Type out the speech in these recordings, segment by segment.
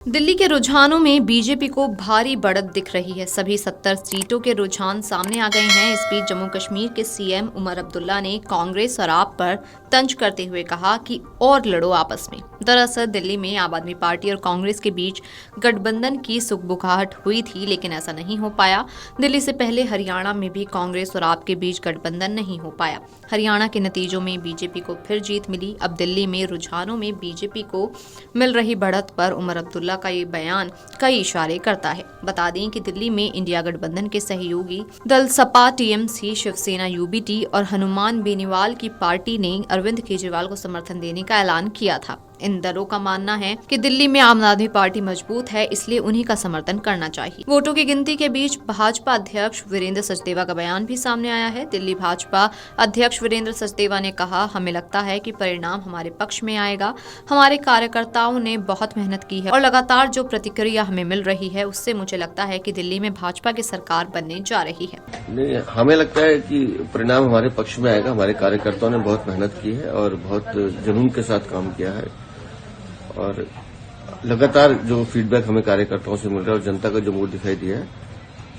दिल्ली के रुझानों में बीजेपी को भारी बढ़त दिख रही है। सभी 70 सीटों के रुझान सामने आ गए हैं। इस बीच जम्मू कश्मीर के सीएम उमर अब्दुल्ला ने कांग्रेस और आप पर तंज करते हुए कहा कि और लड़ो आपस में। दरअसल दिल्ली में आम आदमी पार्टी और कांग्रेस के बीच गठबंधन की सुगबुगाहट हुई थी, लेकिन ऐसा नहीं हो पाया। दिल्ली से पहले हरियाणा में भी कांग्रेस और आप के बीच गठबंधन नहीं हो पाया। हरियाणा के नतीजों में बीजेपी को फिर जीत मिली। अब दिल्ली में रुझानों में बीजेपी को मिल रही बढ़त पर उमर अब्दुल्ला का ये बयान कई इशारे करता है। बता दें कि दिल्ली में इंडिया गठबंधन के सहयोगी दल सपा, टीएमसी, शिवसेना, यूबीटी और हनुमान बेनीवाल की पार्टी ने अरविंद केजरीवाल को समर्थन देने का ऐलान किया था। इन दलों का मानना है कि दिल्ली में आम आदमी पार्टी मजबूत है, इसलिए उन्हीं का समर्थन करना चाहिए। वोटों की गिनती के बीच भाजपा अध्यक्ष वीरेंद्र सचदेवा का बयान भी सामने आया है। दिल्ली भाजपा अध्यक्ष वीरेंद्र सचदेवा ने कहा, हमें लगता है कि परिणाम हमारे पक्ष में आएगा। हमारे कार्यकर्ताओं ने बहुत मेहनत की है और लगातार जो प्रतिक्रिया हमें मिल रही है उससे मुझे लगता है कि दिल्ली में भाजपा की सरकार बनने जा रही है। नहीं, हमें लगता है कि परिणाम हमारे पक्ष में आएगा। हमारे कार्यकर्ताओं ने बहुत मेहनत की है और बहुत जुनून के साथ काम किया है और लगातार जो फीडबैक हमें कार्यकर्ताओं से मिल रहा है और जनता का जो मूड दिखाई दिया है,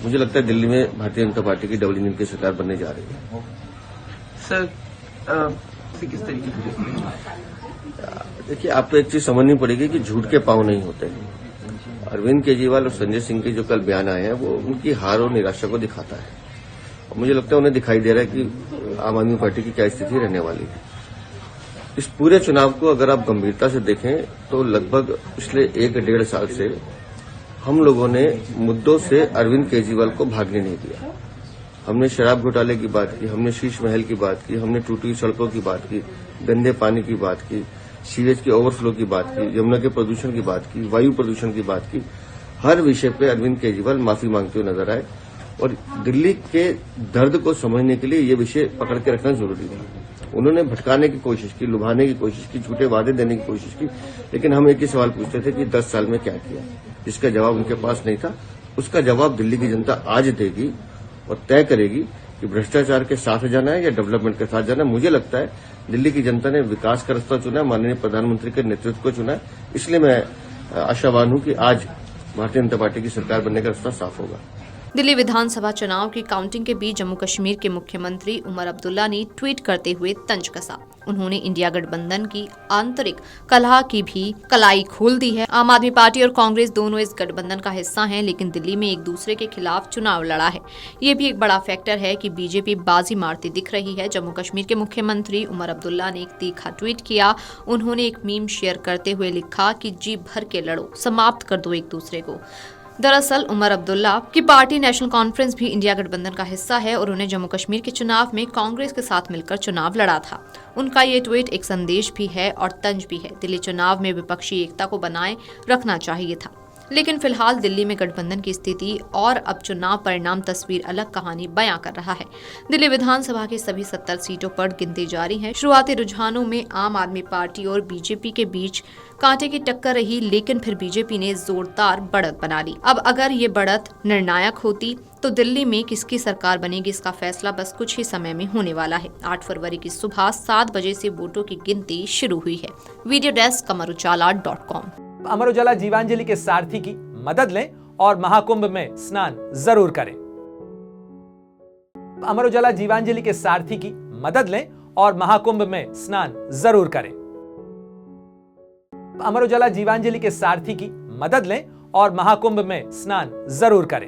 मुझे लगता है दिल्ली में भारतीय जनता पार्टी की डबल इंजन की सरकार बनने जा रही है। सर किस तरीके की? देखिए, आपको एक चीज समझनी पड़ेगी कि झूठ के पांव नहीं होते। अरविंद केजरीवाल और संजय सिंह के जो कल बयान आए हैं वो उनकी हार और निराशा को दिखाता है और मुझे लगता है उन्हें दिखाई दे रहा है कि आम आदमी पार्टी की क्या स्थिति रहने वाली है। इस पूरे चुनाव को अगर आप गंभीरता से देखें तो लगभग पिछले 1-1.5 साल से हम लोगों ने मुद्दों से अरविंद केजरीवाल को भागने नहीं दिया। हमने शराब घोटाले की बात की, हमने शीश महल की बात की, हमने टूटी हुई सड़कों की बात की, गंदे पानी की बात की, सीवेज के ओवरफ्लो की बात की, यमुना के प्रदूषण की बात की, वायु प्रदूषण की बात की। हर विषय पे अरविंद केजरीवाल माफी मांगते हुए नजर आए और दिल्ली के दर्द को समझने के लिए ये विषय पकड़ के रखना जरूरी था। उन्होंने भटकाने की कोशिश की, लुभाने की कोशिश की, झूठे वादे देने की कोशिश की, लेकिन हम एक ही सवाल पूछते थे कि 10 साल में क्या किया, जिसका जवाब उनके पास नहीं था। उसका जवाब दिल्ली की जनता आज देगी और तय करेगी कि भ्रष्टाचार के साथ जाना है या डेवलपमेंट के साथ जाना है। मुझे लगता है दिल्ली की जनता ने विकास का रास्ता चुना है, माननीय प्रधानमंत्री के नेतृत्व को चुना है। इसलिए मैं आशावान हूं कि आज भारतीय जनता पार्टी की सरकार बनने का रास्ता साफ होगा। दिल्ली विधानसभा चुनाव की काउंटिंग के बीच जम्मू कश्मीर के मुख्यमंत्री उमर अब्दुल्ला ने ट्वीट करते हुए तंज कसा। उन्होंने इंडिया गठबंधन की आंतरिक कलह की भी कलाई खोल दी है। आम आदमी पार्टी और कांग्रेस दोनों इस गठबंधन का हिस्सा हैं, लेकिन दिल्ली में एक दूसरे के खिलाफ चुनाव लड़ा है। ये भी एक बड़ा फैक्टर है कि बीजेपी बाजी मारती दिख रही है। जम्मू कश्मीर के मुख्यमंत्री उमर अब्दुल्ला ने एक तीखा ट्वीट किया। उन्होंने एक मीम शेयर करते हुए लिखा कि जी भर के लड़ो, समाप्त कर दो एक दूसरे को। दरअसल उमर अब्दुल्ला की पार्टी नेशनल कॉन्फ्रेंस भी इंडिया गठबंधन का हिस्सा है और उन्हें जम्मू कश्मीर के चुनाव में कांग्रेस के साथ मिलकर चुनाव लड़ा था। उनका ये ट्वीट एक संदेश भी है और तंज भी है। दिल्ली चुनाव में विपक्षी एकता को बनाए रखना चाहिए था, लेकिन फिलहाल दिल्ली में गठबंधन की स्थिति और अब चुनाव परिणाम तस्वीर अलग कहानी बयां कर रहा है। दिल्ली विधानसभा की सभी 70 सीटों पर गिनती जारी है। शुरुआती रुझानों में आम आदमी पार्टी और बीजेपी के बीच कांटे की टक्कर रही, लेकिन फिर बीजेपी ने जोरदार बढ़त बना ली। अब अगर ये बढ़त निर्णायक होती तो दिल्ली में किसकी सरकार बनेगी, इसका फैसला बस कुछ ही समय में होने वाला है। 8 फरवरी की सुबह 7 बजे से वोटों की गिनती शुरू हुई है। Video desk amarujala.com। Amar Ujala Jeevanjali के सारथी की मदद लें और महाकुंभ में स्नान जरूर करें। अमर उजाला जीवांजलि के सारथी की मदद लें और महाकुंभ में स्नान जरूर करें। अमर उजाला जीवांजलि के सारथी की मदद लें और महाकुंभ में स्नान जरूर करें।